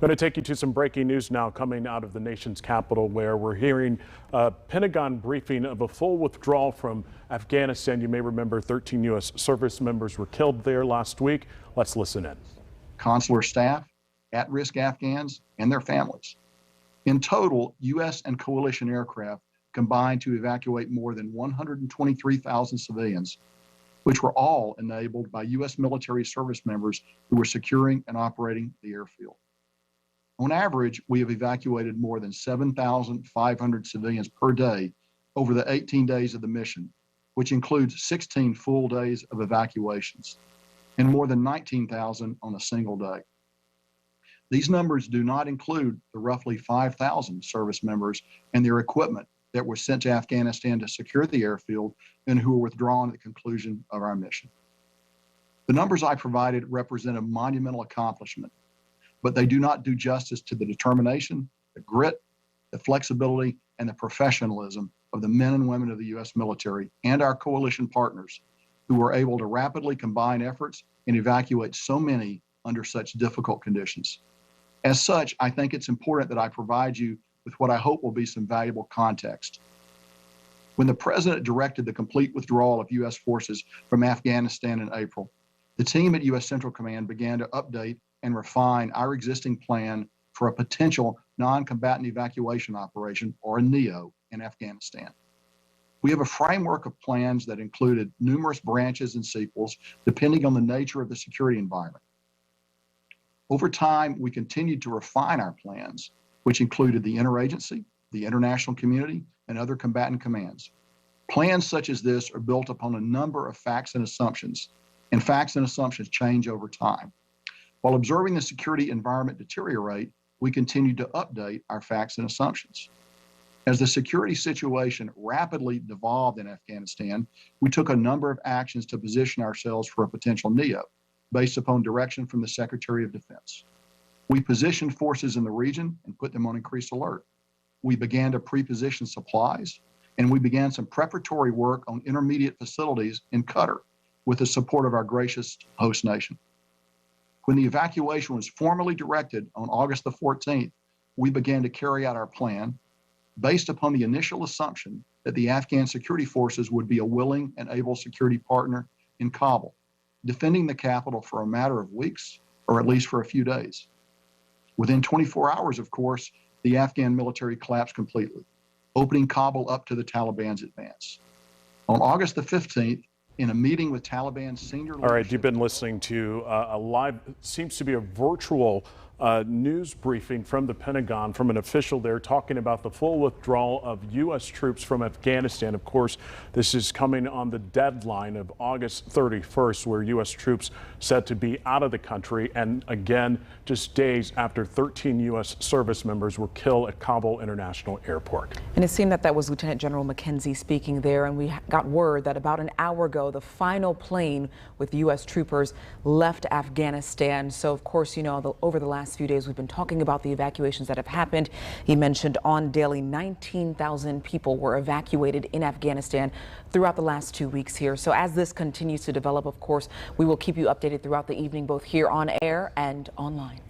Going to take you to some breaking news now coming out of the nation's capital, where we're hearing a Pentagon briefing of a full withdrawal from Afghanistan. You may remember 13 U.S. service members were killed there last week. Let's listen in. Consular staff, at-risk Afghans, and their families. In total, U.S. and coalition aircraft combined to evacuate more than 123,000 civilians, which were all enabled by U.S. military service members who were securing and operating the airfield. On average, we have evacuated more than 7,500 civilians per day over the 18 days of the mission, which includes 16 full days of evacuations, and more than 19,000 on a single day. These numbers do not include the roughly 5,000 service members and their equipment that were sent to Afghanistan to secure the airfield and who were withdrawn at the conclusion of our mission. The numbers I provided represent a monumental accomplishment, but they do not do justice to the determination, the grit, the flexibility, and the professionalism of the men and women of the U.S. military and our coalition partners who were able to rapidly combine efforts and evacuate so many under such difficult conditions. As such, I think it's important that I provide you with what I hope will be some valuable context. When the President directed the complete withdrawal of U.S. forces from Afghanistan in April, the team at U.S. Central Command began to update and refine our existing plan for a potential non-combatant evacuation operation, or a NEO, in Afghanistan. We have a framework of plans that included numerous branches and sequels depending on the nature of the security environment. Over time, we continued to refine our plans, which included the interagency, the international community, and other combatant commands. Plans such as this are built upon a number of facts and assumptions, and facts and assumptions change over time. While observing the security environment deteriorate, we continue to update our facts and assumptions. As the security situation rapidly devolved in Afghanistan, we took a number of actions to position ourselves for a potential NEO, based upon direction from the Secretary of Defense. We positioned forces in the region and put them on increased alert. We began to pre-position supplies, and we began some preparatory work on intermediate facilities in Qatar with the support of our gracious host nation. When the evacuation was formally directed on August the 14th, we began to carry out our plan based upon the initial assumption that the Afghan security forces would be a willing and able security partner in Kabul, defending the capital for a matter of weeks, or at least for a few days. Within 24 hours, of course, the Afghan military collapsed completely, opening Kabul up to the Taliban's advance. On August the 15th, in a meeting with Taliban senior leadership. All right, you've been listening to a live, seems to be a virtual news briefing from the Pentagon, from an official there talking about the full withdrawal of U.S. troops from Afghanistan. Of course, this is coming on the deadline of August 31st, where U.S. troops said to be out of the country. And again, just days after 13 U.S. service members were killed at Kabul International Airport. And it seemed that was Lieutenant General McKenzie speaking there. And we got word that about an hour ago, the final plane with U.S. troopers left Afghanistan. So, of course, you know, over the last few days, we've been talking about the evacuations that have happened. He mentioned on daily 19,000 people were evacuated in Afghanistan throughout the last 2 weeks here. So as this continues to develop, of course, we will keep you updated throughout the evening, both here on air and online.